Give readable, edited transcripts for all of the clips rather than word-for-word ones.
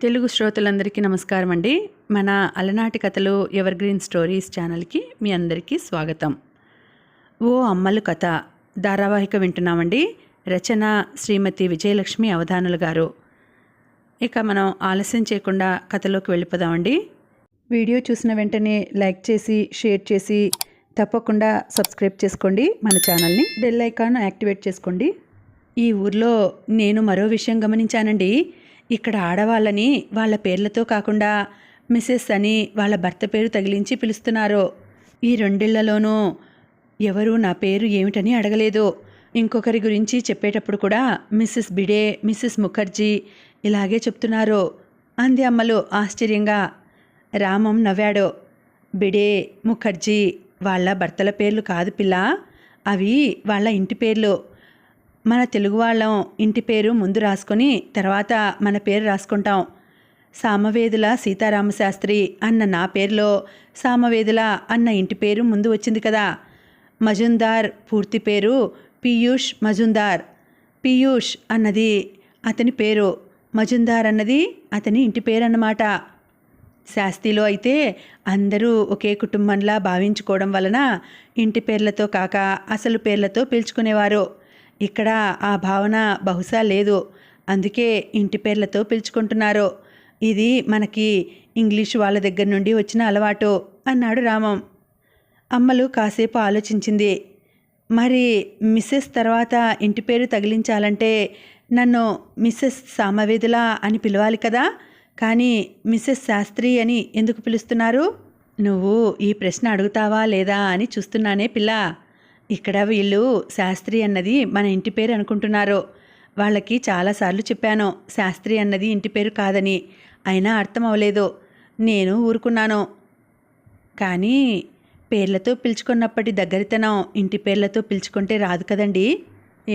తెలుగు శ్రోతలందరికీ నమస్కారం అండి. మన అలనాటి కథలు ఎవర్ గ్రీన్ స్టోరీస్ ఛానల్కి మీ అందరికీ స్వాగతం. ఓ అమ్మలు కథ ధారావాహిక వింటున్నామండి. రచన శ్రీమతి విజయలక్ష్మి అవధానులు గారు. ఇక మనం ఆలస్యం చేయకుండా కథలోకి వెళ్ళిపోదామండి. వీడియో చూసిన వెంటనే లైక్ చేసి షేర్ చేసి తప్పకుండా సబ్స్క్రైబ్ చేసుకోండి. మన ఛానల్ని బెల్ ఐకాన్ యాక్టివేట్ చేసుకోండి. ఈ ఊర్లో నేను మరో విషయం గమనించానండి. ఇక్కడ ఆడవాళ్ళని వాళ్ళ పేర్లతో కాకుండా మిసెస్ అని వాళ్ళ భర్త పేరు తగిలించి పిలుస్తున్నారు. ఈ రెండేళ్లలోనూ ఎవరూ నా పేరు ఏమిటని అడగలేదు. ఇంకొకరి గురించి చెప్పేటప్పుడు కూడా మిస్సెస్ బిడే, మిస్సెస్ ముఖర్జీ ఇలాగే చెప్తున్నారు అంది అమ్మలు ఆశ్చర్యంగా. రామం నవ్వాడు. బిడే, ముఖర్జీ వాళ్ళ భర్తల పేర్లు కాదు పిల్ల, అవి వాళ్ళ ఇంటి పేర్లు. మన తెలుగు వాళ్ళం ఇంటి పేరు ముందు రాసుకొని తర్వాత మన పేరు రాసుకుంటాం. సామవేదుల సీతారామశాస్త్రి అన్న నా పేరులో సామవేదుల అన్న ఇంటి పేరు ముందు వచ్చింది కదా. మజుందార్ పూర్తి పేరు పీయూష్ మజుందార్. పీయూష్ అన్నది అతని పేరు, మజుందార్ అన్నది అతని ఇంటి పేరు అన్నమాట. శాస్త్రిలో అయితే అందరూ ఒకే కుటుంబంలా భావించుకోవడం వలన ఇంటి పేర్లతో కాక అసలు పేర్లతో పిలుచుకునేవారు. ఇక్కడ ఆ భావన బహుశా లేదు, అందుకే ఇంటి పేర్లతో పిలుచుకుంటున్నారు. ఇది మనకి ఇంగ్లీషు వాళ్ళ దగ్గర నుండి వచ్చిన అలవాటు అన్నాడు రామం. అమ్మలు కాసేపు ఆలోచించింది. మరి మిస్సెస్ తర్వాత ఇంటి పేరు తగిలించాలంటే నన్ను మిస్సెస్ సామవేదుల అని పిలవాలి కదా, కానీ మిస్సెస్ శాస్త్రి అని ఎందుకు పిలుస్తున్నారు? నువ్వు ఈ ప్రశ్న అడుగుతావా లేదా అని చూస్తున్నానే పిల్ల. ఇక్కడ వీళ్ళు శాస్త్రి అన్నది మన ఇంటి పేరు అనుకుంటున్నారు. వాళ్ళకి చాలాసార్లు చెప్పాను శాస్త్రి అన్నది ఇంటి పేరు కాదని, అయినా అర్థం అవ్వలేదు. నేను ఊరుకున్నాను. కానీ పేర్లతో పిలుచుకున్నప్పటి దగ్గరితనం ఇంటి పేర్లతో పిలుచుకుంటే రాదు కదండి.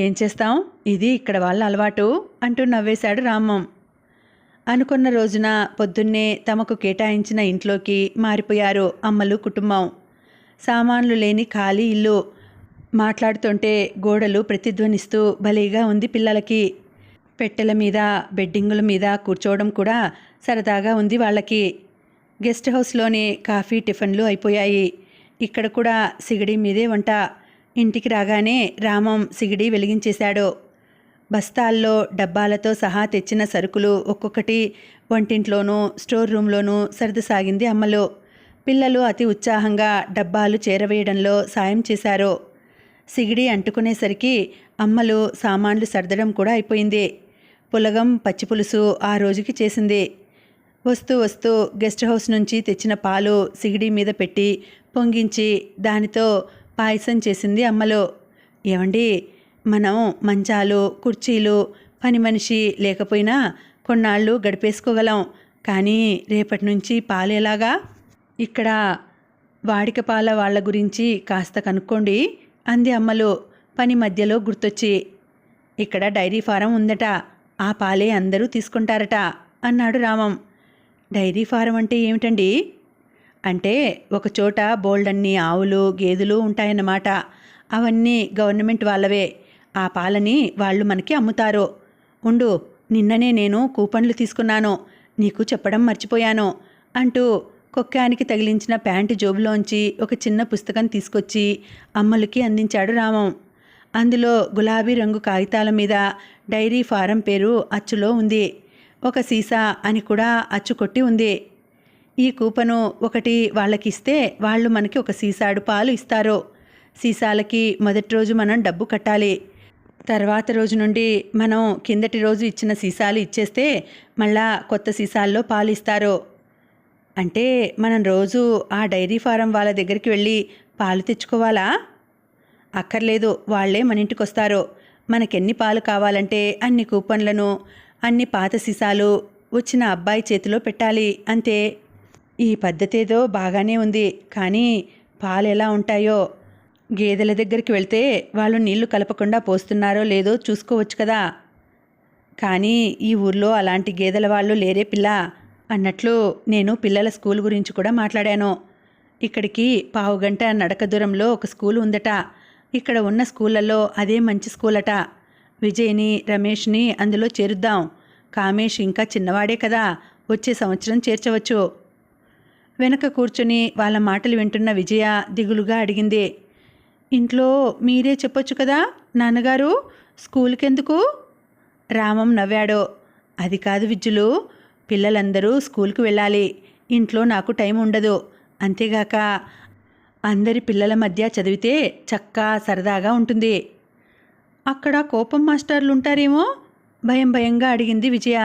ఏం చేస్తాం, ఇది ఇక్కడ వాళ్ళ అలవాటు అంటూ నవ్వేశాడు రామం. అనుకున్న రోజున పొద్దున్నే తమకు కేటాయించిన ఇంట్లోకి మారిపోయారు అమ్మలు కుటుంబం. సామాన్లు లేని ఖాళీ ఇల్లు. మాట్లాడుతుంటే గోడలు ప్రతిధ్వనిస్తూ భలేగా ఉంది పిల్లలకి. పెట్టెల మీద బెడ్డింగుల మీద కూర్చోవడం కూడా సరదాగా ఉంది వాళ్ళకి. గెస్ట్ హౌస్లోనే కాఫీ టిఫిన్లు అయిపోయాయి. ఇక్కడ కూడా సిగడి మీదే వంట. ఇంటికి రాగానే రామం సిగడి వెలిగించేశాడు. బస్తాల్లో డబ్బాలతో సహా తెచ్చిన సరుకులు ఒక్కొక్కటి వంటింట్లోనూ స్టోర్ రూమ్లోనూ సర్దసాగింది అమ్మలు. పిల్లలు అతి ఉత్సాహంగా డబ్బాలు చేరవేయడంలో సాయం చేశారు. సిగిడి అంటుకునేసరికి అమ్మలు సామాన్లు సర్దడం కూడా అయిపోయింది. పులగం పచ్చిపులుసు ఆ రోజుకి చేసింది. వస్తూ వస్తూ గెస్ట్ హౌస్ నుంచి తెచ్చిన పాలు సిగిడి మీద పెట్టి పొంగించి దానితో పాయసం చేసింది అమ్మలు. ఏమండి, మనం మంచాలు కుర్చీలు పని మనిషి లేకపోయినా కొన్నాళ్ళు గడిపేసుకోగలం, కానీ రేపటి నుంచి పాలు ఎలాగా? ఇక్కడ వాడిక పాల వాళ్ళ గురించి కాస్త కనుక్కోండి అంది అమ్మలు పని మధ్యలో గుర్తొచ్చి. ఇక్కడ డైరీ ఫారం ఉందట, ఆ పాలే అందరూ తీసుకుంటారట అన్నాడు రామం. డైరీ ఫారం అంటే ఏమిటండి? అంటే ఒకచోట బోల్డన్ని ఆవులు గేదెలు ఉంటాయన్నమాట. అవన్నీ గవర్నమెంట్ వాళ్ళవే. ఆ పాలని వాళ్ళు మనకి అమ్ముతారు. ఉండు, నిన్ననే నేను కూపన్లు తీసుకున్నాను, నీకు చెప్పడం మర్చిపోయాను అంటూ కొక్కానికి తగిలించిన ప్యాంటు జోబులోంచి ఒక చిన్న పుస్తకం తీసుకొచ్చి అమ్మలకి అందించాడు రామం. అందులో గులాబీ రంగు కాగితాల మీద డైరీ ఫారం పేరు అచ్చులో ఉంది. ఒక సీసా అని కూడా అచ్చు కొట్టి ఉంది. ఈ కూపను ఒకటి వాళ్ళకిస్తే వాళ్ళు మనకి ఒక సీసాడు పాలు ఇస్తారు. సీసాలకి మొదటి రోజు మనం డబ్బు కట్టాలి. తర్వాత రోజు నుండి మనం కిందటి రోజు ఇచ్చిన సీసాలు ఇచ్చేస్తే మళ్ళా కొత్త సీసాల్లో పాలు ఇస్తారు. అంటే మనం రోజు ఆ డైరీ ఫారం వాళ్ళ దగ్గరికి వెళ్ళి పాలు తెచ్చుకోవాలా? అక్కర్లేదు, వాళ్లే మన ఇంటికి వస్తారు. మనకెన్ని పాలు కావాలంటే అన్ని కూపన్లను అన్ని పాత సీసాలు వచ్చిన అబ్బాయి చేతిలో పెట్టాలి, అంతే. ఈ పద్ధతేదో బాగానే ఉంది, కానీ పాలు ఎలా ఉంటాయో? గేదెల దగ్గరికి వెళ్తే వాళ్ళు నీళ్లు కలపకుండా పోస్తున్నారో లేదో చూసుకోవచ్చు కదా. కానీ ఈ ఊర్లో అలాంటి గేదెల వాళ్ళు లేరే పిల్ల. అన్నట్లు నేను పిల్లల స్కూల్ గురించి కూడా మాట్లాడాను. ఇక్కడికి పావుగంట నడక దూరంలో ఒక స్కూల్ ఉందట. ఇక్కడ ఉన్న స్కూళ్ళల్లో అదే మంచి స్కూల్ అట. విజయ్ని రమేష్ని అందులో చేరుద్దాం. కామేష్ ఇంకా చిన్నవాడే కదా, వచ్చే సంవత్సరం చేర్చవచ్చు. వెనక కూర్చుని వాళ్ళ మాటలు వింటున్న విజయ దిగులుగా అడిగింది. ఇంట్లో మీరే చెప్పొచ్చు కదా నాన్నగారు, స్కూల్కెందుకు? రామం నవ్వాడు. అది కాదు విజ్జులు, పిల్లలందరూ స్కూల్కి వెళ్ళాలి, ఇంట్లో నాకు టైం ఉండదు. అంతేగాక అందరి పిల్లల మధ్య చదివితే చక్కా సరదాగా ఉంటుంది. అక్కడ కోపం మాస్టర్లు ఉంటారేమో, భయం భయంగా అడిగింది విజయ.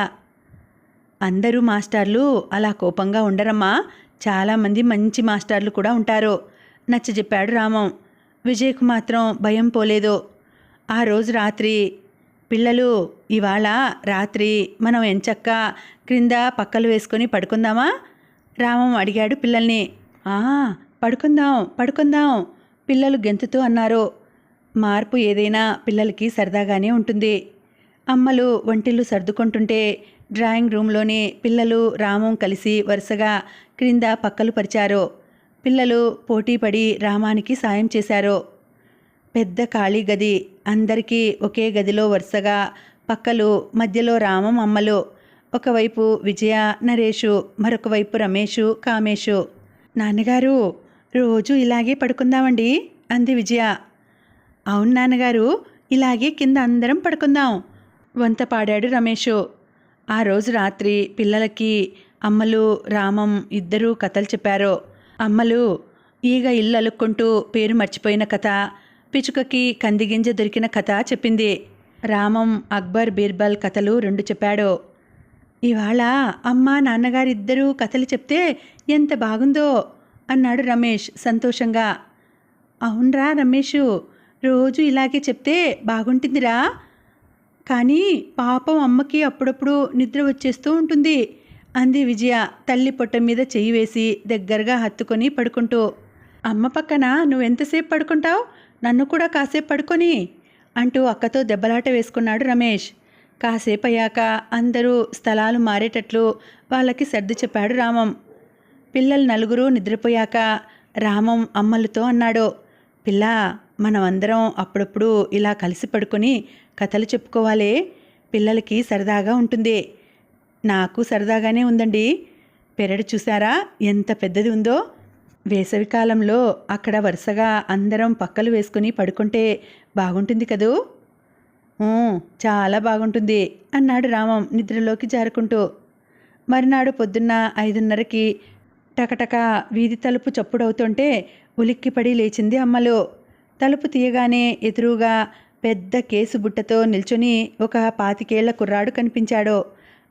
అందరూ మాస్టర్లు అలా కోపంగా ఉండరమ్మా, చాలామంది మంచి మాస్టర్లు కూడా ఉంటారు నచ్చజెప్పాడు రామం. విజయ్కు మాత్రం భయం పోలేదు. ఆ రోజు రాత్రి, పిల్లలు ఇవాళ రాత్రి మనం ఎంచక్కా క్రింద పక్కలు వేసుకొని పడుకుందామా? రామం అడిగాడు పిల్లల్ని. పడుకుందాం పడుకుందాం, పిల్లలు గెంతుతూ అన్నారు. మార్పు ఏదైనా పిల్లలకి సరదాగానే ఉంటుంది. అమ్మలు వంటిల్లు సర్దుకుంటుంటే డ్రాయింగ్ రూమ్లోని పిల్లలు రామం కలిసి వరుసగా క్రింద పక్కలు పరిచారు. పిల్లలు పోటీపడి రామానికి సాయం చేశారు. పెద్ద ఖాళీ గది, అందరికీ ఒకే గదిలో వరుసగా పక్కలు, మధ్యలో రామం అమ్మలు, ఒకవైపు విజయ నరేషు, మరొక వైపు రమేషు కామేషు. నాన్నగారు రోజు ఇలాగే పడుకుందామండి అంది విజయ. అవును నాన్నగారు, ఇలాగే కింద అందరం పడుకుందాం వంత పాడాడు రమేషు. ఆ రోజు రాత్రి పిల్లలకి అమ్మలు రామం ఇద్దరూ కథలు చెప్పారు. అమ్మలు ఈగ ఇల్లు అలుక్కుంటూ పేరు మర్చిపోయిన కథ, పిచుకకి కందిగింజ దొరికిన కథ చెప్పింది. రామం అక్బర్ బీర్బల్ కథలు 2 చెప్పాడు. ఇవాళ అమ్మ నాన్నగారిద్దరూ కథలు చెప్తే ఎంత బాగుందో అన్నాడు రమేష్ సంతోషంగా. అవునరా రమేషు, రోజు ఇలాగే చెప్తే బాగుంటుందిరా, కానీ పాపం అమ్మకి అప్పుడప్పుడు నిద్ర వచ్చేస్తూ ఉంటుంది అంది విజయ తల్లి పొట్ట మీద చెయ్యి వేసి దగ్గరగా హత్తుకొని పడుకుంటూ. అమ్మ పక్కన నువ్వెంతసేపు పడుకుంటావు, నన్ను కూడా కాసేపు పడుకొని అంటూ అక్కతో దెబ్బలాట వేసుకున్నాడు రమేష్. కాసేపు అయ్యాక అందరూ స్థలాలు మారేటట్లు వాళ్ళకి సర్ది చెప్పాడు రామం. పిల్లలు నలుగురు నిద్రపోయాక రామం అమ్మలతో అన్నాడు. పిల్ల, మనమందరం అప్పుడప్పుడు ఇలా కలిసి పడుకొని కథలు చెప్పుకోవాలే, పిల్లలకి సరదాగా ఉంటుంది. నాకు సరదాగానే ఉందండి. పెరడు చూసారా ఎంత పెద్దది ఉందో? వేసవికాలంలో అక్కడ వరుసగా అందరం పక్కలు వేసుకుని పడుకుంటే బాగుంటుంది కదూ? చాలా బాగుంటుంది అన్నాడు రామం నిద్రలోకి జారుకుంటూ. మరునాడు పొద్దున్న 5:30కి టకటక వీధి తలుపు చప్పుడవుతుంటే ఉలిక్కిపడి లేచింది అమ్మలు. తలుపు తీయగానే ఎదురుగా పెద్ద కేసు బుట్టతో నిల్చొని ఒక 25 ఏళ్ల కుర్రాడు కనిపించాడు.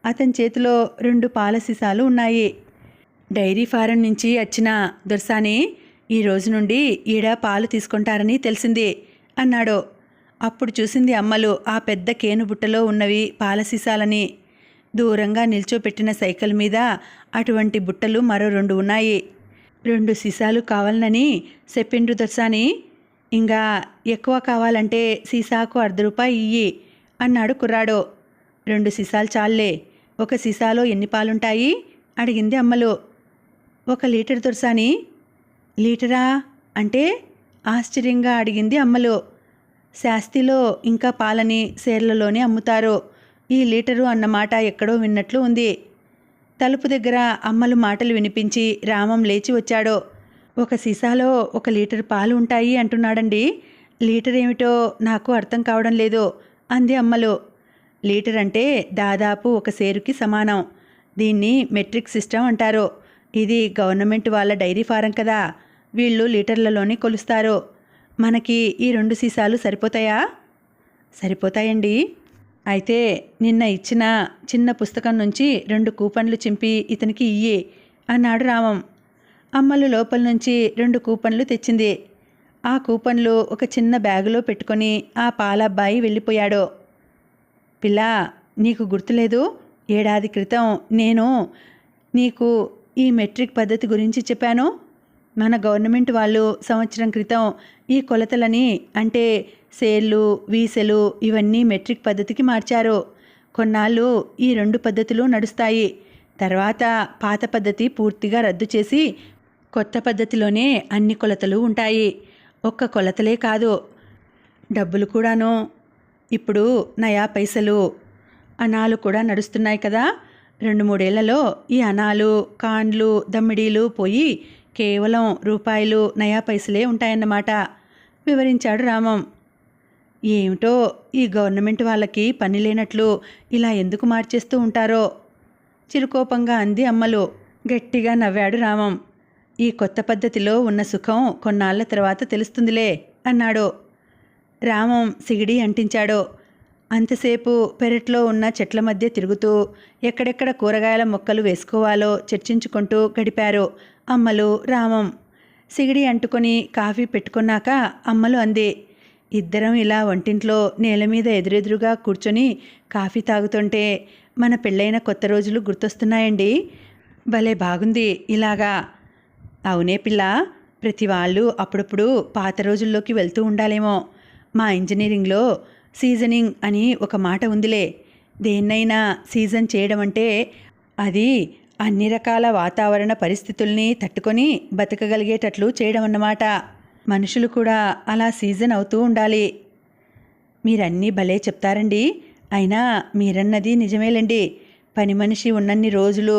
అతని చేతిలో 2 పాల సీసాలు ఉన్నాయి. డైరీ ఫారం నుంచి వచ్చిన దొర్సాని, ఈ రోజు నుండి ఈడ పాలు తీసుకుంటారని తెలిసింది అన్నాడు. అప్పుడు చూసింది అమ్మలు ఆ పెద్ద కేను బుట్టలో ఉన్నవి పాల సీసాలని. దూరంగా నిల్చోపెట్టిన సైకిల్ మీద అటువంటి బుట్టలు మరో 2 ఉన్నాయి. 2 సీసాలు కావాలనని చెప్పిండ్రు దొర్సాని. ఇంకా ఎక్కువ కావాలంటే సీసాకు ₹1/2 ఇయ్యి అన్నాడు కుర్రాడు. 2 సీసాలు చాలే, ఒక సీసాలో ఎన్ని పాలుంటాయి అడిగింది అమ్మలు. 1 లీటర్ దొర్సాని. లీటరా అంటే ఆశ్చర్యంగా అడిగింది అమ్మలు. శాస్తిలో ఇంకా పాలని సేర్లలోనే అమ్ముతారు. ఈ లీటరు అన్నమాట ఎక్కడో విన్నట్లు ఉంది. తలుపు దగ్గర అమ్మలు మాటలు వినిపించి రామం లేచి వచ్చాడు. 1 సీసాలో 1 లీటర్ పాలు ఉంటాయి అంటున్నాడండి. లీటర్ ఏమిటో నాకు అర్థం కావడం లేదు అంది అమ్మలు. లీటర్ అంటే దాదాపు 1 సేరుకి సమానం. దీన్ని మెట్రిక్ సిస్టమ్ అంటారు. ఇది గవర్నమెంట్ వాళ్ళ డైరీ ఫారం కదా, వీళ్ళు లీటర్లలోనే కొలుస్తారు. మనకి ఈ 2 సీసాలు సరిపోతాయా? సరిపోతాయండి. అయితే నిన్న ఇచ్చిన చిన్న పుస్తకం నుంచి 2 కూపన్లు చింపి ఇతనికి ఇయ్యి అన్నాడు రామం. అమ్మలు లోపల నుంచి 2 కూపన్లు తెచ్చింది. ఆ కూపన్లు ఒక చిన్న బ్యాగులో పెట్టుకొని ఆ పాలబ్బాయి వెళ్ళిపోయాడు. పిల్ల, నీకు గుర్తులేదు, ఏడాది క్రితం నేను నీకు ఈ మెట్రిక్ పద్ధతి గురించి చెప్పాను. మన గవర్నమెంట్ వాళ్ళు సంవత్సరం క్రితం ఈ కొలతలని, అంటే సేర్లు వీసెలు ఇవన్నీ మెట్రిక్ పద్ధతికి మార్చారు. కొన్నాళ్ళు ఈ 2 పద్ధతులు నడుస్తాయి. తర్వాత పాత పద్ధతి పూర్తిగా రద్దు చేసి కొత్త పద్ధతిలోనే అన్ని కొలతలు ఉంటాయి. ఒక్క కొలతలే కాదు, డబ్బులు కూడాను. ఇప్పుడు నయా పైసలు అనాలు కూడా నడుస్తున్నాయి కదా. 2-3 ఏళ్లలో ఈ అనాలు, కాండ్లు, దమ్మిడీలు పోయి కేవలం రూపాయలు, నయా పైసలే ఉంటాయన్నమాట వివరించాడు రామం. ఏమిటో ఈ గవర్నమెంట్ వాళ్ళకి పని లేనట్లు ఇలా ఎందుకు మార్చేస్తూ ఉంటారో చిరుకోపంగా అంది అమ్మలు. గట్టిగా నవ్వాడు రామం. ఈ కొత్త పద్ధతిలో ఉన్న సుఖం కొన్నాళ్ల తర్వాత తెలుస్తుందిలే అన్నాడు. రామం సిగిడి అంటించాడు. అంతసేపు పెరట్లో ఉన్న చెట్ల మధ్య తిరుగుతూ ఎక్కడెక్కడ కూరగాయల మొక్కలు వేసుకోవాలో చర్చించుకుంటూ గడిపారు అమ్మలు, రామం. సిగిడి అంటుకొని కాఫీ పెట్టుకున్నాక అమ్మలు అంది, ఇద్దరం ఇలా వంటింట్లో నేల మీద ఎదురెదురుగా కూర్చొని కాఫీ తాగుతుంటే మన పెళ్ళైన కొత్త రోజులు గుర్తొస్తున్నాయండి. భలే బాగుంది ఇలాగా. అవునే పిల్ల, ప్రతి వాళ్ళు అప్పుడప్పుడు పాత రోజుల్లోకి వెళ్తూ ఉండాలేమో. మా ఇంజనీరింగ్లో సీజనింగ్ అని ఒక మాట ఉందిలే. దేన్నైనా సీజన్ చేయడం అంటే అది అన్ని రకాల వాతావరణ పరిస్థితుల్ని తట్టుకొని బతకగలిగేటట్లు చేయడం అన్నమాట. మనుషులు కూడా అలా సీజన్ అవుతూ ఉండాలి. మీరన్నీ భలే చెప్తారండి. అయినా మీరన్నది నిజమేలండి. పని మనిషి ఉన్నన్ని రోజులు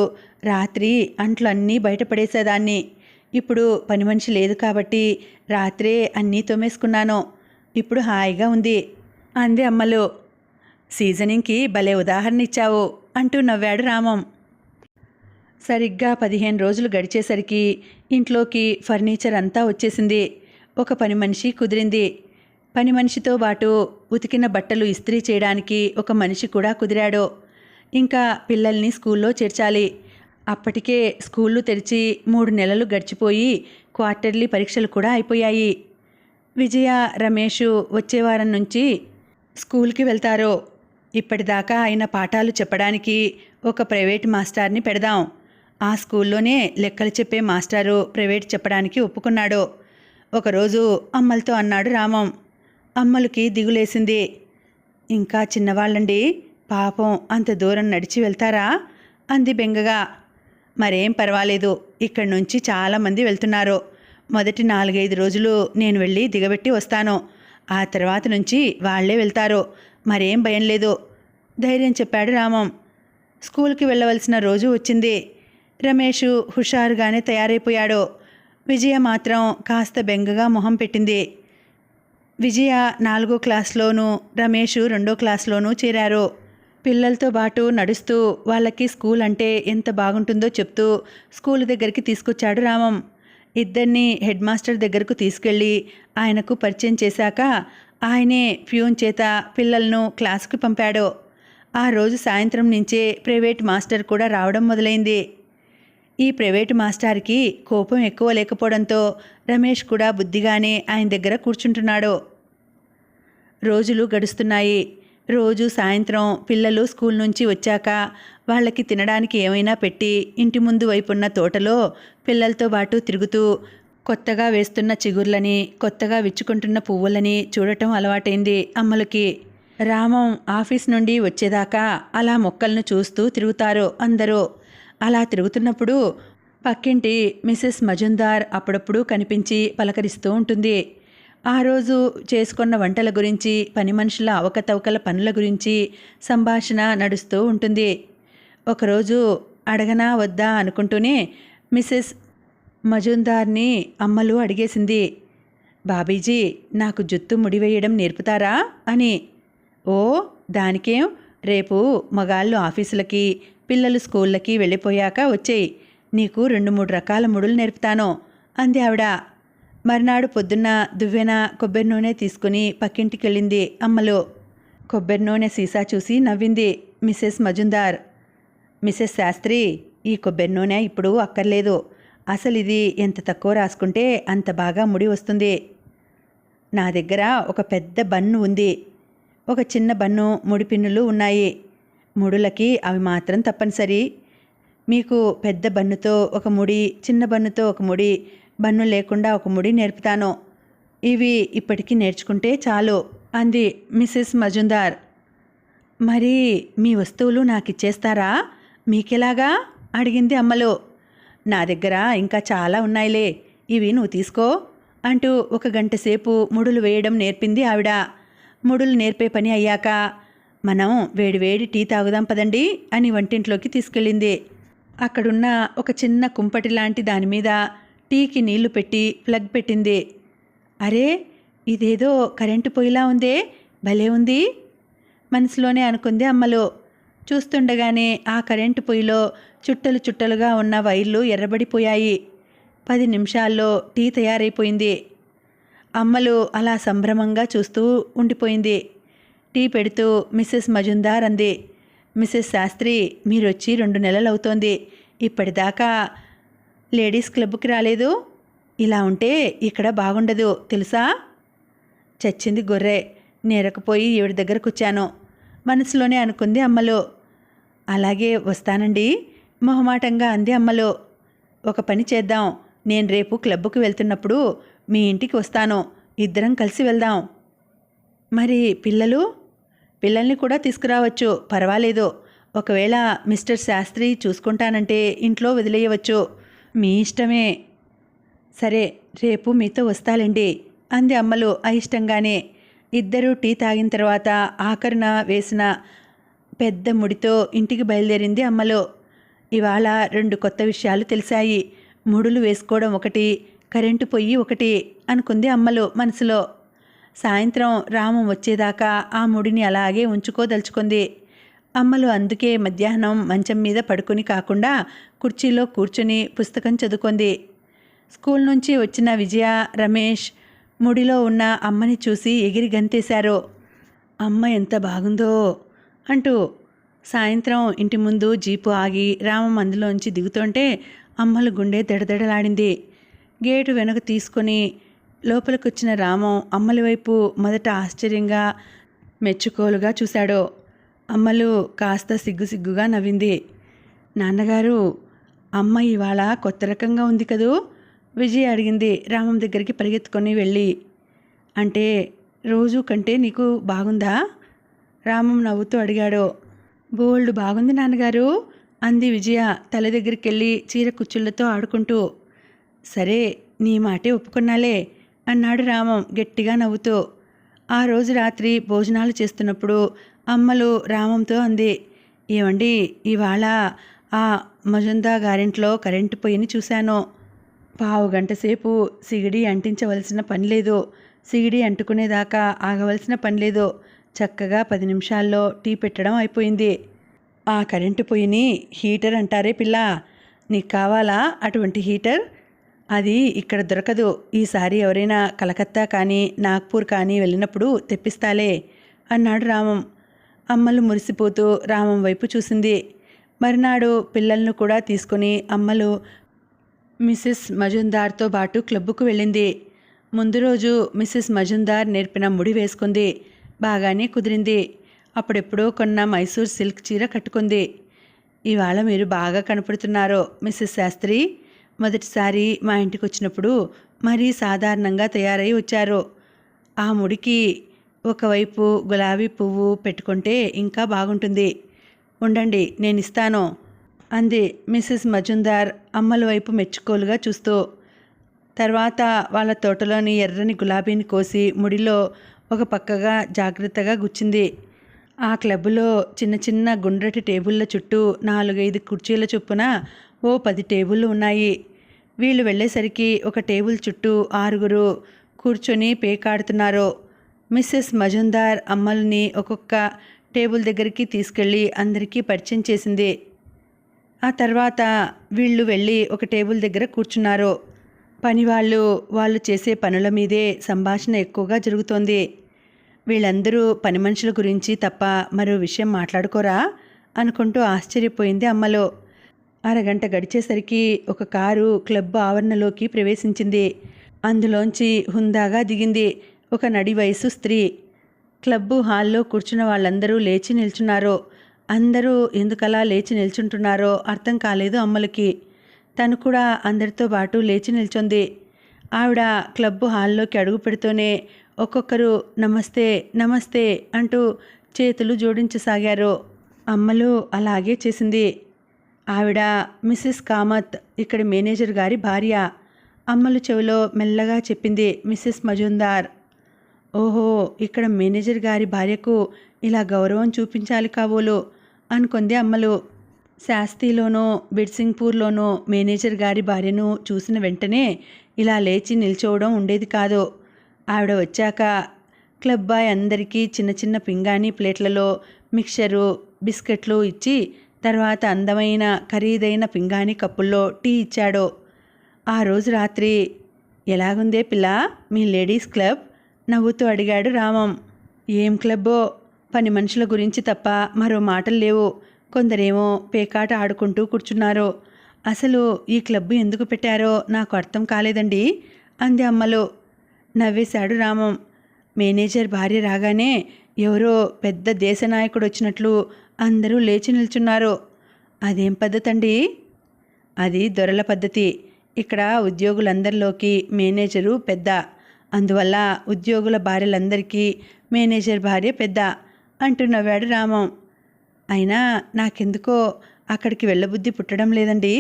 రాత్రి అంట్లు అన్నీ బయటపడేసేదాన్ని. ఇప్పుడు పని మనిషి లేదు కాబట్టి రాత్రే అన్నీ తోమేసుకున్నాను. ఇప్పుడు హాయిగా ఉంది అంది అమ్మలు. సీజనింగ్కి భలే ఉదాహరణ ఇచ్చావు అంటూ నవ్వాడు రామం. సరిగ్గా 15 రోజులు గడిచేసరికి ఇంట్లోకి ఫర్నిచర్ అంతా వచ్చేసింది. ఒక పని మనిషి కుదిరింది. పని మనిషితో పాటు ఉతికిన బట్టలు ఇస్త్రీ చేయడానికి ఒక మనిషి కూడా కుదిరాడు. ఇంకా పిల్లల్ని స్కూల్లో చేర్చాలి. అప్పటికే స్కూళ్ళు తెరిచి 3 నెలలు గడిచిపోయి క్వార్టర్లీ పరీక్షలు కూడా అయిపోయాయి. విజయ, రమేష్ వచ్చే వారం నుంచి స్కూల్కి వెళ్తారు. ఇప్పటిదాకా అయిన పాఠాలు చెప్పడానికి ఒక ప్రైవేట్ మాస్టర్ని పెడదాం. ఆ స్కూల్లోనే లెక్కలు చెప్పే మాస్టారు ప్రైవేట్ చెప్పడానికి ఒప్పుకున్నాడు. ఒకరోజు అమ్మలతో అన్నాడు రామం. అమ్మలకి దిగులేసింది. ఇంకా చిన్నవాళ్ళండి, పాపం అంత దూరం నడిచి వెళ్తారా అంది బెంగగా. మరేం పర్వాలేదు, ఇక్కడి నుంచి చాలామంది వెళ్తున్నారు. మొదటి 4-5 రోజులు నేను వెళ్ళి దిగబెట్టి వస్తాను. ఆ తర్వాత నుంచి వాళ్లే వెళ్తారు. మరేం భయం లేదు ధైర్యం చెప్పాడు రామం. స్కూల్కి వెళ్ళవలసిన రోజు వచ్చింది. రమేష్ హుషారుగానే తయారైపోయాడు. విజయ మాత్రం కాస్త బెంగగా మొహం పెట్టింది. విజయ 4వ క్లాస్లోనూ, రమేష్ 2వ క్లాస్లోనూ చేరారు. పిల్లలతో పాటు నడుస్తూ వాళ్ళకి స్కూల్ అంటే ఎంత బాగుంటుందో చెప్తూ స్కూల్ దగ్గరికి తీసుకొచ్చాడు రామం. ఇద్దరిని హెడ్ మాస్టర్ దగ్గరకు తీసుకెళ్ళి ఆయనకు పరిచయం చేశాక ఆయనే ప్యూన్ చేత పిల్లలను క్లాసుకి పంపాడు. ఆ రోజు సాయంత్రం నుంచే ప్రైవేట్ మాస్టర్ కూడా రావడం మొదలైంది. ఈ ప్రైవేటు మాస్టర్కి కోపం ఎక్కువ లేకపోవడంతో రమేష్ కూడా బుద్ధిగానే ఆయన దగ్గర కూర్చుంటున్నాడు. రోజులు గడుస్తున్నాయి. రోజు సాయంత్రం పిల్లలు స్కూల్ నుంచి వచ్చాక వాళ్ళకి తినడానికి ఏమైనా పెట్టి ఇంటి ముందు వైపున్న తోటలో పిల్లలతో పాటు తిరుగుతూ కొత్తగా వేస్తున్న చిగుర్లని, కొత్తగా విచ్చుకుంటున్న పువ్వులని చూడటం అలవాటైంది అమ్మలకి. రామం ఆఫీస్ నుండి వచ్చేదాకా అలా మొక్కలను చూస్తూ తిరుగుతారు అందరూ. అలా తిరుగుతున్నప్పుడు పక్కింటి మిసెస్ మజుందార్ అప్పుడప్పుడు కనిపించి పలకరిస్తూ ఉంటుంది. ఆ రోజు చేసుకున్న వంటల గురించి, పని మనుషుల అవకతవకల పనుల గురించి సంభాషణ నడుస్తూ ఉంటుంది. ఒకరోజు అడగనా వద్దా అనుకుంటూనే మిసెస్ మజుందార్ని అమ్మలు అడిగేసింది, బాబీజీ నాకు జుత్తు ముడివేయడం నేర్పుతారా అని. ఓ దానికేం, రేపు మగాళ్ళు ఆఫీసులకి, పిల్లలు స్కూళ్ళకి వెళ్ళిపోయాక వచ్చేయి, నీకు 2-3 రకాల ముడులు నేర్పుతాను అంది ఆవిడ. మర్నాడు పొద్దున్న దువ్వెన, కొబ్బరి నూనె తీసుకుని పక్కింటికెళ్ళింది అమ్మలు. కొబ్బరి నూనె సీసా చూసి నవ్వింది మిసెస్ మజుందార్. మిసెస్ శాస్త్రి, ఈ కొబ్బరి నూనె ఇప్పుడు అక్కర్లేదు. అసలు ఇది ఎంత తక్కువ రాసుకుంటే అంత బాగా ముడి వస్తుంది. నా దగ్గర ఒక పెద్ద బన్ను ఉంది, ఒక చిన్న బన్ను, ముడి పిన్నులు ఉన్నాయి. ముడులకి అవి మాత్రం తప్పనిసరి. మీకు పెద్ద బన్నుతో ఒక ముడి, చిన్న బన్నుతో ఒక ముడి, బన్ను లేకుండా ఒక ముడి నేర్పుతాను. ఇవి ఇప్పటికీ నేర్చుకుంటే చాలు అంది మిసెస్ మజుందార్. మరి మీ వస్తువులు నాకు ఇచ్చేస్తారా? మీకెలాగా అడిగింది అమ్మలు. నా దగ్గర ఇంకా చాలా ఉన్నాయిలే, ఇవి నువ్వు తీసుకో అంటూ 1 గంట సేపు ముడులు వేయడం నేర్పింది ఆవిడ. ముడులు నేర్పే పని అయ్యాక మనం వేడివేడి టీ తాగుదాం పదండి అని వంటింట్లోకి తీసుకెళ్ళింది. అక్కడున్న ఒక చిన్న కుంపటి లాంటి దాని మీద టీకి నీళ్లు పెట్టి ప్లగ్ పెట్టింది. అరే, ఇదేదో కరెంటు పొయ్యిలా ఉందే, భలే ఉంది మనసులోనే అనుకుంది అమ్మలు. చూస్తుండగానే ఆ కరెంటు పొయ్యిలో చుట్టలు చుట్టలుగా ఉన్న వైర్లు ఎర్రబడిపోయాయి. 10 నిమిషాల్లో టీ తయారైపోయింది. అమ్మలు అలా సంభ్రమంగా చూస్తూ ఉండిపోయింది. టీ పెడుతూ మిసెస్ మజుందార్ అంది, మిసెస్ శాస్త్రి, మీరొచ్చి 2 నెలలవుతోంది. ఇప్పటిదాకా లేడీస్ క్లబ్కి రాలేదు. ఇలా ఉంటే ఇక్కడ బాగుండదు తెలుసా. చచ్చింది గొర్రె, నేరకపోయి ఈవిడ దగ్గర కూర్చాను మనసులోనే అనుకుంది అమ్మలు. అలాగే వస్తానండి మొహమాటంగా అంది అమ్మలు. ఒక పని చేద్దాం, నేను రేపు క్లబ్కి వెళ్తున్నప్పుడు మీ ఇంటికి వస్తాను, ఇద్దరం కలిసి వెళ్దాం. మరి పిల్లల్ని కూడా తీసుకురావచ్చు, పర్వాలేదు. ఒకవేళ మిస్టర్ శాస్త్రి చూసుకుంటానంటే ఇంట్లో వదిలేయవచ్చు, మీ ఇష్టమే. సరే, రేపు మీతో వస్తాలండి అంది అమ్మలు అయిష్టంగానే. ఇద్దరూ టీ తాగిన తర్వాత ఆఖరున వేసిన పెద్ద ముడితో ఇంటికి బయలుదేరింది అమ్మలు. ఇవాళ 2 కొత్త విషయాలు తెలిసాయి. ముడులు వేసుకోవడం ఒకటి, కరెంటు పొయ్యి ఒకటి అనుకుంది అమ్మలు మనసులో. సాయంత్రం రామం వచ్చేదాకా ఆ ముడిని అలాగే ఉంచుకోదలుచుకుంది అమ్మలు. అందుకే మధ్యాహ్నం మంచం మీద పడుకుని కాకుండా కుర్చీలో కూర్చొని పుస్తకం చదువుకుంది. స్కూల్ నుంచి వచ్చిన విజయ, రమేష్ ముడిలో ఉన్న అమ్మని చూసి ఎగిరి గంతేశారు. అమ్మ ఎంత బాగుందో అంటూ. సాయంత్రం ఇంటి ముందు జీపు ఆగి రామం అందులోంచి దిగుతుంటే అమ్మలు గుండె దడదడలాడింది. గేటు వెనక తీసుకొని లోపలికొచ్చిన రామం అమ్మల వైపు మొదట ఆశ్చర్యంగా మెచ్చుకోలుగా చూశాడు. అమ్మలు కాస్త సిగ్గుగా నవ్వింది. నాన్నగారు, అమ్మ ఇవాళ కొత్త రకంగా ఉంది కదూ విజయ్ అడిగింది రామం దగ్గరికి పరిగెత్తుకొని వెళ్ళి. అంటే రోజు కంటే నీకు బాగుందా రామం నవ్వుతూ అడిగాడు. బోల్డ్ బాగుంది నాన్నగారు అంది విజయ తల దగ్గరికి వెళ్ళి చీర కుచ్చుళ్లతో ఆడుకుంటూ. సరే, నీ మాటే ఒప్పుకున్నాలే అన్నాడు రామం గట్టిగా నవ్వుతూ. ఆ రోజు రాత్రి భోజనాలు చేస్తున్నప్పుడు అమ్మలు రామంతో అంది, ఏమండి, ఇవాళ ఆ మజుందా గారింట్లో కరెంటు పొయ్యిని చూశాను. 1/2 గంట సేపు సిగిడి అంటించవలసిన పని లేదు, సిగిడి అంటుకునేదాకా ఆగవలసిన పని లేదు. చక్కగా 10 నిమిషాల్లో టీ పెట్టడం అయిపోయింది. ఆ కరెంటు పొయ్యిని హీటర్ అంటారే పిల్ల, నీకు కావాలా అటువంటి హీటర్? అది ఇక్కడ దొరకదు. ఈసారి ఎవరైనా కలకత్తా కానీ నాగ్పూర్ కానీ వెళ్ళినప్పుడు తెప్పిస్తాలే అన్నాడు రామం. అమ్మలు మురిసిపోతూ రామం వైపు చూసింది. మరునాడు పిల్లలను కూడా తీసుకుని అమ్మలు మిసెస్ మజుందార్తో పాటు క్లబ్కు వెళ్ళింది. ముందు రోజు మిసెస్ మజుందార్ నేర్పిన ముడి వేసుకుంది. బాగానే కుదిరింది. అప్పుడెప్పుడో కొన్న మైసూర్ సిల్క్ చీర కట్టుకుంది. ఇవాళ మీరు బాగా కనపడుతున్నారు మిసెస్ శాస్త్రి. మొదటిసారి మా ఇంటికి వచ్చినప్పుడు మరీ సాధారణంగా తయారై వచ్చారు. ఆ ముడికి ఒకవైపు గులాబీ పువ్వు పెట్టుకుంటే ఇంకా బాగుంటుంది. ఉండండి, నేను ఇస్తాను అంది మిసెస్ మజుందార్ అమ్మల వైపు మెచ్చుకోలుగా చూస్తూ. తర్వాత వాళ్ళ తోటలోని ఎర్రని గులాబీని కోసి ముడిలో ఒక పక్కగా జాగ్రత్తగా గుచ్చింది. ఆ క్లబ్లో చిన్న చిన్న గుండ్రటి టేబుళ్ళ చుట్టూ 4-5 కుర్చీల చొప్పున ఓ 10 టేబుళ్ళు ఉన్నాయి. వీళ్ళు వెళ్ళేసరికి ఒక టేబుల్ చుట్టూ 6 కూర్చొని పేకాడుతున్నారు. మిస్సెస్ మజుందార్ అమ్మల్ని ఒక్కొక్క టేబుల్ దగ్గరికి తీసుకెళ్ళి అందరికీ పరిచయం చేసింది. ఆ తర్వాత వీళ్ళు వెళ్ళి ఒక టేబుల్ దగ్గర కూర్చున్నారు. వాళ్ళు చేసే పనుల మీదే సంభాషణ ఎక్కువగా జరుగుతోంది. వీళ్ళందరూ పని మనుషుల గురించి తప్ప మరో విషయం మాట్లాడుకోరా అనుకుంటూ ఆశ్చర్యపోయింది అమ్మలో. అరగంట గడిచేసరికి ఒక కారు క్లబ్ ఆవరణలోకి ప్రవేశించింది. అందులోంచి హుందాగా దిగింది ఒక నడి వయసు స్త్రీ. క్లబ్బు హాల్లో కూర్చున్న వాళ్ళందరూ లేచి నిల్చున్నారు. అందరూ ఎందుకలా లేచి నిల్చుంటున్నారో అర్థం కాలేదు అమ్మలకి. తను కూడా అందరితో పాటు లేచి నిల్చుంది. ఆవిడ క్లబ్బు హాల్లోకి అడుగు పెడుతూనే ఒక్కొక్కరు నమస్తే నమస్తే అంటూ చేతులు జోడించసాగారు. అమ్మలు అలాగే చేసింది. ఆవిడ మిస్సెస్ కామత్, ఇక్కడి మేనేజర్ గారి భార్య. అమ్మలు చెవిలో మెల్లగా చెప్పింది మిస్సెస్ మజుందార్. ఓహో, ఇక్కడ మేనేజర్ గారి భార్యకు ఇలా గౌరవం చూపించాలి కాబోలు అనుకుంది అమ్మలు. శాస్తిలోనో బిడ్సింగ్పూర్లోనో మేనేజర్ గారి భార్యను చూసిన వెంటనే ఇలా లేచి నిల్చోవడం ఉండేది కాదు. ఆవిడ వచ్చాక క్లబ్ బాయ్ అందరికీ చిన్న చిన్న పింగాణీ ప్లేట్లలో మిక్చరు బిస్కెట్లు ఇచ్చి తర్వాత అందమైన ఖరీదైన పింగాణీ కప్పుల్లో టీ ఇచ్చాడు. ఆ రోజు రాత్రి, ఎలాగుందే పిల్ల మీ లేడీస్ క్లబ్ నవ్వుతూ అడిగాడు రామం. ఏం క్లబ్బో, పని మనుషుల గురించి తప్ప మరో మాటలు లేవు. కొందరేమో పేకాట ఆడుకుంటూ కూర్చున్నారు. అసలు ఈ క్లబ్ ఎందుకు పెట్టారో నాకు అర్థం కాలేదండి అంది అమ్మలు. నవ్వేశాడు రామం. మేనేజర్ భార్య రాగానే ఎవరో పెద్ద దేశనాయకుడు వచ్చినట్లు అందరూ లేచి నిల్చున్నారు. అదేం పద్ధతి అండి? అది దొరల పద్ధతి. ఇక్కడ ఉద్యోగులందరిలోకి మేనేజరు పెద్ద, అందువల్ల ఉద్యోగుల భార్యలందరికీ మేనేజర్ భార్య పెద్ద అంటూ నవ్వాడు రామం. అయినా నాకెందుకో అక్కడికి వెళ్ళబుద్ధి పుట్టడం లేదండి.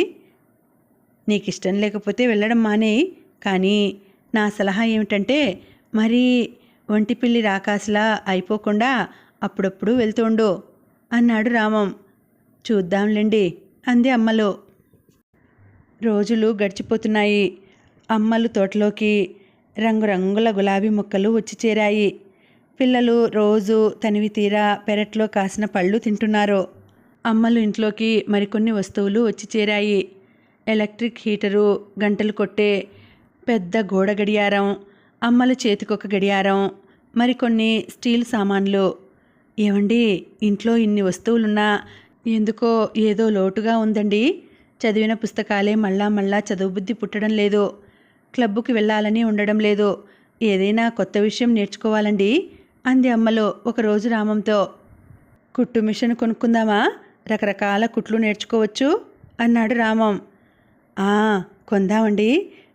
నీకు ఇష్టం లేకపోతే వెళ్ళడం మానేయి. కానీ నా సలహా ఏమిటంటే, మరీ ఒంటిపిల్లి రాకాసులా అయిపోకుండా అప్పుడప్పుడు వెళ్తుండు అన్నాడు రామం. చూద్దాంలేండి అంది అమ్మలు. రోజులు గడిచిపోతున్నాయి. అమ్మలు తోటలోకి రంగురంగుల గులాబీ మొక్కలు వచ్చి చేరాయి. పిల్లలు రోజు తనివి తీరా పెరట్లో కాసిన పళ్ళు తింటున్నారు. అమ్మలు ఇంట్లోకి మరికొన్ని వస్తువులు వచ్చి చేరాయి. ఎలక్ట్రిక్ హీటరు, గంటలు కొట్టే పెద్ద గోడ గడియారం, అమ్మల చేతికొక గడియారం, మరికొన్ని స్టీల్ సామాన్లు. ఏమండి, ఇంట్లో ఇన్ని వస్తువులున్నా ఎందుకో ఏదో లోటుగా ఉందండి. చదివిన పుస్తకాలే మళ్ళా చదువుబుద్ధి పుట్టడం లేదు. క్లబ్బుకి వెళ్ళాలని ఉండడం లేదు. ఏదైనా కొత్త విషయం నేర్చుకోవాలండి అంది అమ్మలు ఒకరోజు రామంతో. కుట్టు మిషన్ కొనుక్కుందామా? రకరకాల కుట్లు నేర్చుకోవచ్చు అన్నాడు రామం. కొందామండి,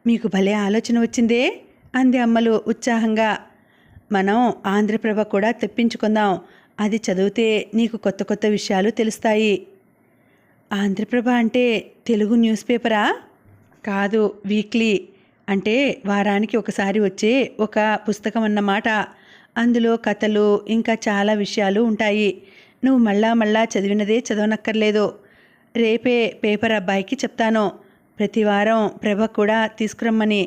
మీకు భలే ఆలోచన వచ్చిందే అంది అమ్మలు ఉత్సాహంగా. మనం ఆంధ్రప్రభ కూడా తెప్పించుకుందాం. అది చదివితే నీకు కొత్త కొత్త విషయాలు తెలుస్తాయి. ఆంధ్రప్రభ అంటే తెలుగు న్యూస్ పేపరా? కాదు, వీక్లీ. అంటే వారానికి ఒకసారి వచ్చే ఒక పుస్తకం అన్నమాట. అందులో కథలు ఇంకా చాలా విషయాలు ఉంటాయి. నువ్వు మళ్ళా చదివినదే చదవనక్కర్లేదు. రేపే పేపర్ అబ్బాయికి చెప్తాను, ప్రతివారం ప్రభ కూడా తీసుకురమ్మని.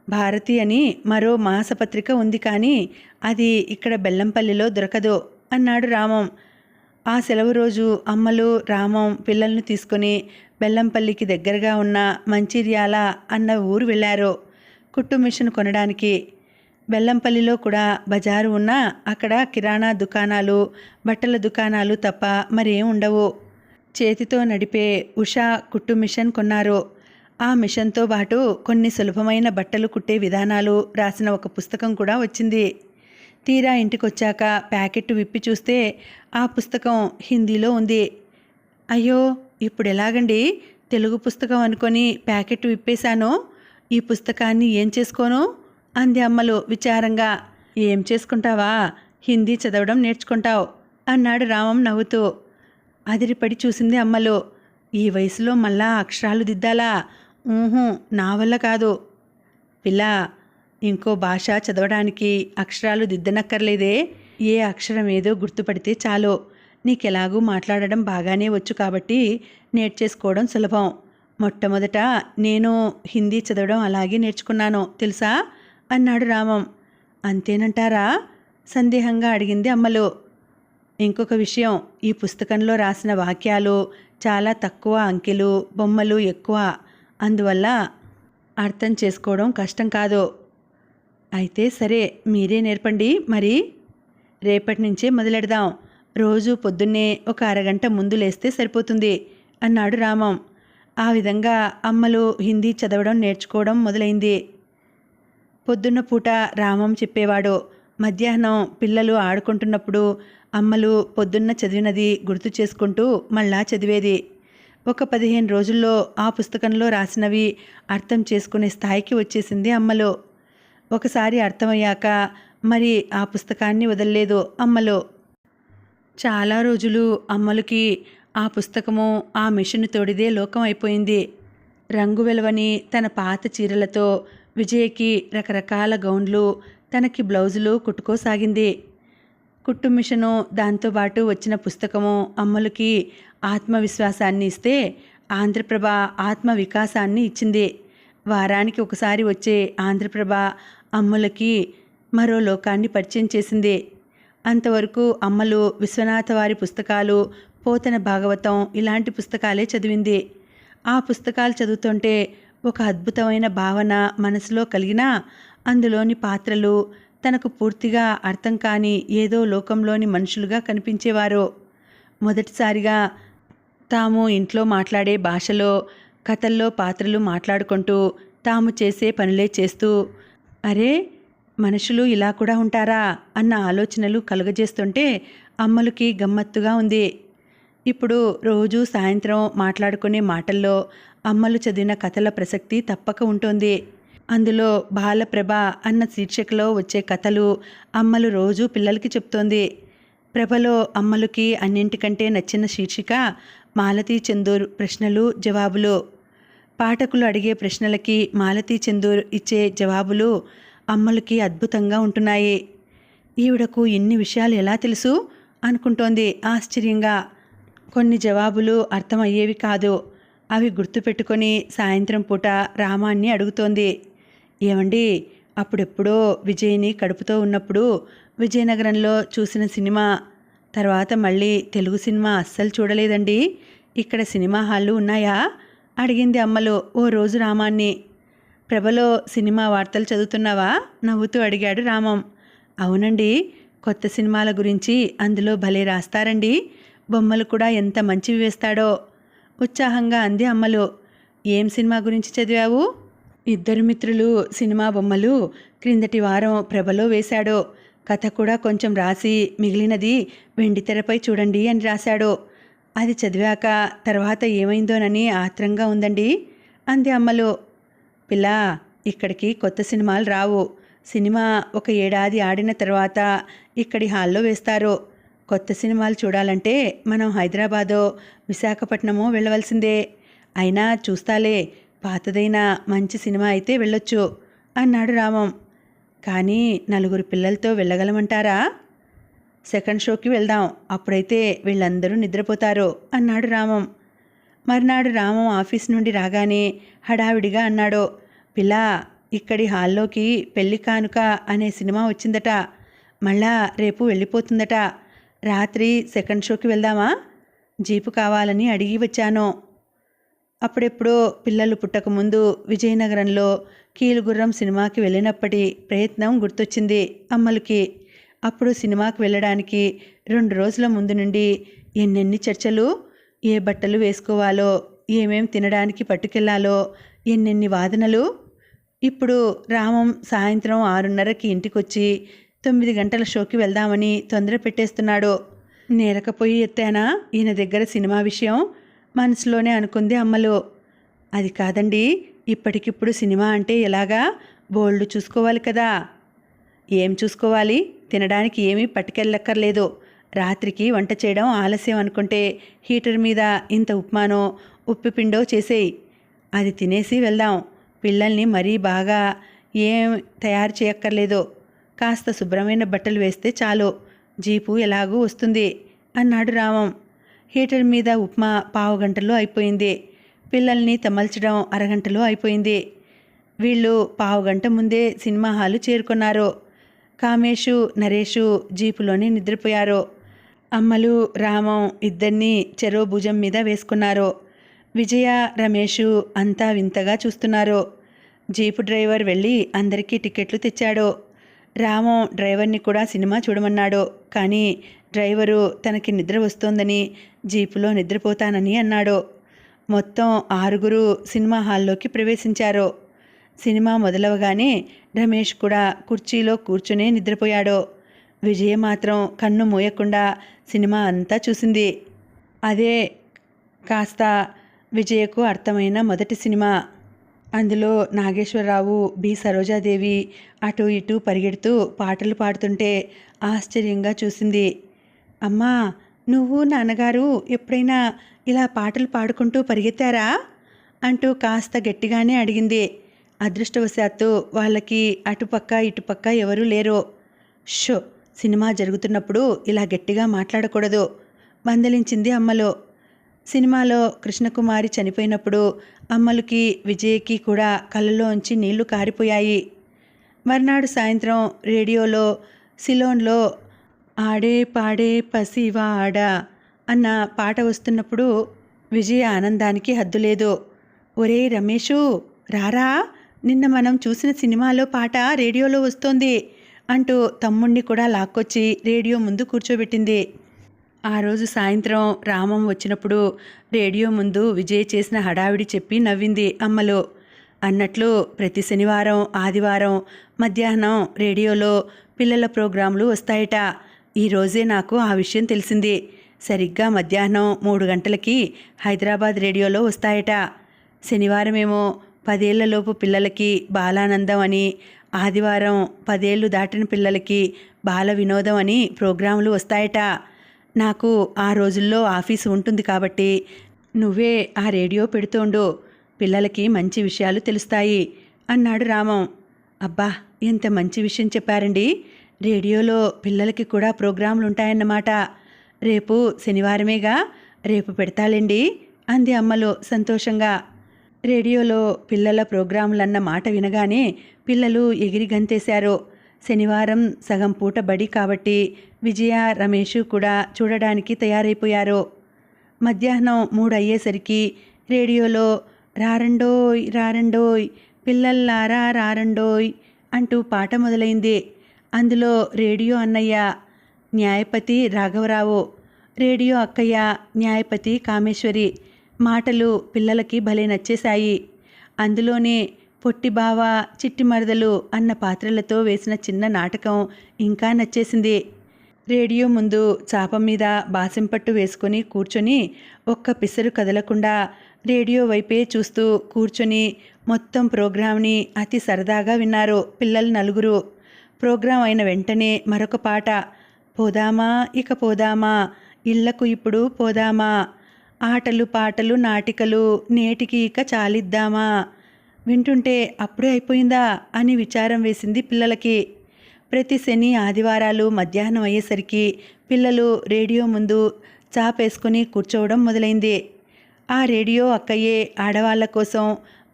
భారతి అని మరో మాసపత్రిక ఉంది, కానీ అది ఇక్కడ బెల్లంపల్లిలో దొరకదు అన్నాడు రామం. ఆ సెలవు రోజు అమ్మలు రామం పిల్లలను తీసుకుని బెల్లంపల్లికి దగ్గరగా ఉన్న మంచిర్యాల అన్న ఊరు వెళ్ళారు కుట్టు మిషన్ కొనడానికి. బెల్లంపల్లిలో కూడా బజారు ఉన్నా అక్కడ కిరాణా దుకాణాలు, బట్టల దుకాణాలు తప్ప మరేం ఉండవు. చేతితో నడిపే ఉషా కుట్టు మిషన్ కొన్నారు. ఆ మిషన్తో పాటు కొన్ని సులభమైన బట్టలు కుట్టే విధానాలు రాసిన ఒక పుస్తకం కూడా వచ్చింది. తీరా ఇంటికొచ్చాక ప్యాకెట్ విప్పి చూస్తే ఆ పుస్తకం హిందీలో ఉంది. అయ్యో, ఇప్పుడు ఎలాగండి? తెలుగు పుస్తకం అనుకొని ప్యాకెట్ విప్పేశాను. ఈ పుస్తకాన్ని ఏం చేసుకోను అంది అమ్మలు విచారంగా. ఏం చేసుకుంటావా? హిందీ చదవడం నేర్చుకుంటావు అన్నాడు రామం నవ్వుతూ. అదిరిపడి చూసింది అమ్మలు. ఈ వయసులో మళ్ళా అక్షరాలు దిద్దాలా? నా వల్ల కాదు పిల్ల. ఇంకో భాష చదవడానికి అక్షరాలు దిద్దనక్కర్లేదే. ఏ అక్షరం ఏదో గుర్తుపడితే చాలు. నీకెలాగూ మాట్లాడడం బాగానే వచ్చు కాబట్టి నేర్చేసుకోవడం సులభం. మొట్టమొదట నేను హిందీ చదవడం అలాగే నేర్చుకున్నాను తెలుసా అన్నాడు రామం. అంతేనంటారా? సందేహంగా అడిగింది అమ్మలు. ఇంకొక విషయం, ఈ పుస్తకంలో రాసిన వాక్యాలు చాలా తక్కువ, అంకెలు బొమ్మలు ఎక్కువ. అందువల్ల అర్థం చేసుకోవడం కష్టం కాదు. అయితే సరే, మీరే నేర్పండి మరి. రేపటి నుంచే మొదలెడదాం. రోజు పొద్దున్నే ఒక అరగంట ముందు లేస్తే సరిపోతుంది అన్నాడు రామం. ఆ విధంగా అమ్మలు హిందీ చదవడం నేర్చుకోవడం మొదలైంది. పొద్దున్న పూట రామం చెప్పేవాడు. మధ్యాహ్నం పిల్లలు ఆడుకుంటున్నప్పుడు అమ్మలు పొద్దున్న చదివినది గుర్తు చేసుకుంటూ మళ్ళా చదివేది. ఒక 15 రోజుల్లో ఆ పుస్తకంలో రాసినవి అర్థం చేసుకునే స్థాయికి వచ్చేసింది అమ్మలు. ఒకసారి అర్థమయ్యాక మరి ఆ పుస్తకాన్ని వదలలేదు అమ్మలు. చాలా రోజులు అమ్మలకి ఆ పుస్తకము, ఆ మిషన్ తోడిదే లోకం అయిపోయింది. రంగు వెలవని తన పాత చీరలతో విజయకి రకరకాల గౌన్లు, తనకి బ్లౌజులు కుట్టుకోసాగింది. కుట్టు మిషను, దాంతోపాటు వచ్చిన పుస్తకము అమ్మలకి ఆత్మవిశ్వాసాన్ని ఇస్తే, ఆంధ్రప్రభ ఆత్మ వికాసాన్ని ఇచ్చింది. వారానికి ఒకసారి వచ్చే ఆంధ్రప్రభ అమ్మలకి మరో లోకాన్ని పరిచయం చేసింది. అంతవరకు అమ్మలు విశ్వనాథ వారి పుస్తకాలు, పోతన భాగవతం ఇలాంటి పుస్తకాలే చదివింది. ఆ పుస్తకాలు చదువుతుంటే ఒక అద్భుతమైన భావన మనసులో కలిగినా, అందులోని పాత్రలు తనకు పూర్తిగా అర్థం కాని ఏదో లోకంలోని మనుషులుగా కనిపించేవారు. మొదటిసారిగా తాము ఇంట్లో మాట్లాడే భాషలో కథల్లో పాత్రలు మాట్లాడుకుంటూ తాము చేసే పనులే చేస్తూ, అరే మనుషులు ఇలా కూడా ఉంటారా అన్న ఆలోచనలు కలుగజేస్తుంటే అమ్మలకి గమ్మత్తుగా ఉంది. ఇప్పుడు రోజు సాయంత్రం మాట్లాడుకునే మాటల్లో అమ్మలు చదివిన కథల ప్రసక్తి తప్పక ఉంటుంది. అందులో బాలప్రభ అన్న శీర్షికలో వచ్చే కథలు అమ్మలు రోజు పిల్లలకి చెప్తోంది. ప్రభలో అమ్మలకి అన్నింటికంటే నచ్చిన శీర్షిక మాలతీ చందూర్ ప్రశ్నలు జవాబులు. పాఠకులు అడిగే ప్రశ్నలకి మాలతీ చందూర్ ఇచ్చే జవాబులు అమ్మలకి అద్భుతంగా ఉంటున్నాయి. ఈవిడకు ఇన్ని విషయాలు ఎలా తెలుసు అనుకుంటోంది ఆశ్చర్యంగా. కొన్ని జవాబులు అర్థమయ్యేవి కాదు. అవి గుర్తుపెట్టుకొని సాయంత్రం పూట రామాన్ని అడుగుతోంది. ఏమండి, అప్పుడెప్పుడో విజయ్ని కడుపుతో ఉన్నప్పుడు విజయనగరంలో చూసిన సినిమా తర్వాత మళ్ళీ తెలుగు సినిమా అస్సలు చూడలేదండి. ఇక్కడ సినిమా హాళ్ళు ఉన్నాయా అడిగింది అమ్మలు ఓ రోజు రామాన్ని. ప్రభలో సినిమా వార్తలు చదువుతున్నావా నవ్వుతూ అడిగాడు రామం. అవునండి, కొత్త సినిమాల గురించి అందులో భలే రాస్తారండి. బొమ్మలు కూడా ఎంత మంచివి వేస్తాడో ఉత్సాహంగా అంది అమ్మలు. ఏం సినిమా గురించి చదివావు? ఇద్దరు మిత్రులు సినిమా బొమ్మలు క్రిందటి వారం ప్రభలో వేశాడు. కథ కూడా కొంచెం రాసి మిగిలినది వెండితెరపై చూడండి అని రాశాడు. అది చదివాక తర్వాత ఏమైందోనని ఆత్రంగా ఉందండి అంది అమ్మలు. పిల్ల, ఇక్కడికి కొత్త సినిమాలు రావు. సినిమా ఒక ఏడాది ఆడిన తర్వాత ఇక్కడి హాల్లో వేస్తారు. కొత్త సినిమాలు చూడాలంటే మనం హైదరాబాదో విశాఖపట్నమో వెళ్ళవలసిందే. అయినా చూస్తాలే, పాతదైనా మంచి సినిమా అయితే వెళ్ళొచ్చు అన్నాడు రామం. కానీ నలుగురు పిల్లలతో వెళ్ళగలమంటారా? సెకండ్ షోకి వెళ్దాం, అప్పుడైతే వీళ్ళందరూ నిద్రపోతారు అన్నాడు రామం. మర్నాడు రామం ఆఫీస్ నుండి రాగానే హడావిడిగా అన్నాడు. పిల్ల, ఇక్కడి హాల్లోకి పెళ్లి కానుక అనే సినిమా వచ్చిందట. మళ్ళా రేపు వెళ్ళిపోతుందట. రాత్రి సెకండ్ షోకి వెళ్దామా? జీపు కావాలని అడిగి వచ్చాను. అప్పుడెప్పుడో పిల్లలు పుట్టకముందు విజయనగరంలో కీలుగుర్రం సినిమాకి వెళ్ళినప్పటి ప్రయత్నం గుర్తొచ్చింది అమ్మలకి. అప్పుడు సినిమాకి వెళ్ళడానికి 2 రోజుల ముందు నుండి ఎన్నెన్ని చర్చలు, ఏ బట్టలు వేసుకోవాలో, ఏమేం తినడానికి పట్టుకెళ్లాలో ఎన్నెన్ని వాదనలు. ఇప్పుడు రామం సాయంత్రం 6:30కి ఇంటికొచ్చి 9 గంటల షోకి వెళ్దామని తొందర పెట్టేస్తున్నాడు. నేరకపోయి ఎత్తానా ఈయన దగ్గర సినిమా విషయం మనసులోనే అనుకుంది అమ్మలు. అది కాదండి, ఇప్పటికిప్పుడు సినిమా అంటే ఎలాగా? బోల్డ్ చూసుకోవాలి కదా. ఏం చూసుకోవాలి? తినడానికి ఏమీ పట్టుకెళ్ళక్కర్లేదు. రాత్రికి వంట చేయడం ఆలస్యం అనుకుంటే హీటర్ మీద ఇంత ఉప్మానో ఉప్పిపిండో చేసేయి. అది తినేసి వెళ్దాం. పిల్లల్ని మరీ బాగా ఏం తయారు చేయక్కర్లేదు. కాస్త శుభ్రమైన బట్టలు వేస్తే చాలు. జీపు ఎలాగూ వస్తుంది అన్నాడు రామం. హీటర్ మీద ఉప్మా 15 గంటల్లో అయిపోయింది. పిల్లల్ని తమల్చడం అరగంటలో అయిపోయింది. వీళ్ళు 15 గంట ముందే సినిమా హాలు చేరుకున్నారు. కామేషు, నరేషు జీపులోనే నిద్రపోయారు. అమ్మలు, రామం ఇద్దరినీ చెరో భుజం మీద వేసుకున్నారు. విజయ, రమేషు అంతా వింతగా చూస్తున్నారు. జీపు డ్రైవర్ వెళ్ళి అందరికీ టికెట్లు తెచ్చాడు. రామం డ్రైవర్ని కూడా సినిమా చూడమన్నాడు. కానీ డ్రైవరు తనకి నిద్ర వస్తోందని జీపులో నిద్రపోతానని అన్నాడు. మొత్తం 6 సినిమా హాల్లోకి ప్రవేశించారు. సినిమా మొదలవగానే రమేష్ కూడా కుర్చీలో కూర్చునే నిద్రపోయాడు. విజయ మాత్రం కన్ను మూయకుండా సినిమా అంతా చూసింది. అదే కాస్త విజయకు అర్థమైన మొదటి సినిమా. అందులో నాగేశ్వరరావు, బి సరోజాదేవి అటు ఇటు పరిగెడుతూ పాటలు పాడుతుంటే ఆశ్చర్యంగా చూసింది. అమ్మా, నువ్వు నాన్నగారు ఎప్పుడైనా ఇలా పాటలు పాడుకుంటూ పరిగెత్తారా అంటూ కాస్త గట్టిగానే అడిగింది. అదృష్టవశాత్తు వాళ్ళకి అటుపక్క ఇటుపక్క ఎవరూ లేరు. షో సినిమా జరుగుతున్నప్పుడు ఇలా గట్టిగా మాట్లాడకూడదు మందలించింది అమ్మలు. సినిమాలో కృష్ణకుమారి చనిపోయినప్పుడు అమ్మలకి విజయ్కి కూడా కళ్ళలోంచి నీళ్లు కారిపోయాయి. మర్నాడు సాయంత్రం రేడియోలో సిలోన్లో ఆడే పాడే పసివాడ అన్న పాట వస్తున్నప్పుడు విజయ ఆనందానికి హద్దులేదు. ఒరే రమేషు రారా, నిన్న మనం చూసిన సినిమాలో పాట రేడియోలో వస్తోంది అంటూ తమ్ముణ్ణి కూడా లాక్కొచ్చి రేడియో ముందు కూర్చోబెట్టింది. ఆ రోజు సాయంత్రం రామం వచ్చినప్పుడు రేడియో ముందు విజయ్ చేసిన హడావిడి చెప్పి నవ్వింది అమ్మలు. అన్నట్లు ప్రతి శనివారం ఆదివారం మధ్యాహ్నం రేడియోలో పిల్లల ప్రోగ్రాంలు వస్తాయట. ఈరోజే నాకు ఆ విషయం తెలిసింది. సరిగ్గా మధ్యాహ్నం 3 గంటలకి హైదరాబాద్ రేడియోలో వస్తాయట. శనివారమేమో 10 ఏళ్లలోపు పిల్లలకి బాలానందం అని, ఆదివారం 10 ఏళ్ళు దాటిన పిల్లలకి బాల వినోదం అని ప్రోగ్రాంలు వస్తాయట. నాకు ఆ రోజుల్లో ఆఫీసు ఉంటుంది కాబట్టి నువ్వే ఆ రేడియో పెడుతోండు, పిల్లలకి మంచి విషయాలు తెలుస్తాయి అన్నాడు రామం. అబ్బా, ఎంత మంచి విషయం చెప్పారండి. రేడియోలో పిల్లలకి కూడా ప్రోగ్రాంలు ఉంటాయన్నమాట. రేపు శనివారమేగా, రేపు పెడతాలేండి అంది అమ్మలు సంతోషంగా. రేడియోలో పిల్లల ప్రోగ్రాంలన్న మాట వినగానే పిల్లలు ఎగిరి గంతేశారు. శనివారం సగం పూట బడి కాబట్టి విజయ రమేషు కూడా చూడడానికి తయారైపోయారు. మధ్యాహ్నం 3 అయ్యేసరికి రేడియోలో రారండోయ్ రారండోయ్ పిల్లల్లారా రారండోయ్ అంటూ పాట మొదలైంది. అందులో రేడియో అన్నయ్య న్యాయపతి రాఘవరావు, రేడియో అక్కయ్య న్యాయపతి కామేశ్వరి మాటలు పిల్లలకి భలే నచ్చేశాయి. అందులోనే పొట్టి బావ చిట్టి మరదలు అన్న పాత్రలతో వేసిన చిన్న నాటకం ఇంకా నచ్చేసింది. రేడియో ముందు చాప మీద బాసింపట్టు వేసుకొని కూర్చొని ఒక్క పిసరు కదలకుండా రేడియో వైపే చూస్తూ కూర్చొని మొత్తం ప్రోగ్రాంని అతి సరదాగా విన్నారు పిల్లలు నలుగురు. ప్రోగ్రాం అయిన వెంటనే మరొక పాట, పోదామా ఇక పోదామా ఇళ్లకు ఇప్పుడు పోదామా, ఆటలు పాటలు నాటికలు నేటికి ఇక చాలిద్దామా. వింటుంటే అప్పుడే అయిపోయిందా అని విచారం వేసింది పిల్లలకి. ప్రతి శని ఆదివారాలు మధ్యాహ్నం అయ్యేసరికి పిల్లలు రేడియో ముందు చాపేసుకుని కూర్చోవడం మొదలైంది. ఆ రేడియో అక్కయ్యే ఆడవాళ్ల కోసం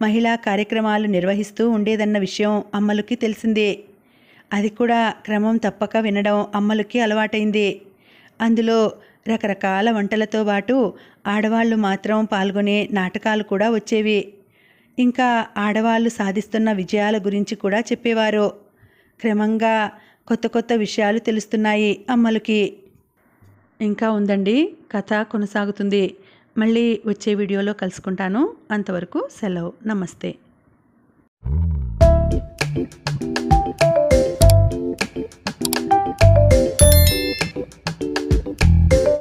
మహిళా కార్యక్రమాలు నిర్వహిస్తూ ఉండేదన్న విషయం అమ్మలకి తెలిసింది. అది కూడా క్రమం తప్పక వినడం అమ్మలకి అలవాటైంది. అందులో రకరకాల వంటలతో పాటు ఆడవాళ్లు మాత్రం పాల్గొనే నాటకాలు కూడా వచ్చేవి. ఇంకా ఆడవాళ్లు సాధిస్తున్న విజయాల గురించి కూడా చెప్పేవారు. క్రమంగా కొత్త కొత్త విషయాలు తెలుస్తున్నాయి అమ్మలకి. ఇంకా ఉందండి, కథ కొనసాగుతుంది. మళ్ళీ వచ్చే వీడియోలో కలుసుకుంటాను. అంతవరకు సెలవు. నమస్తే.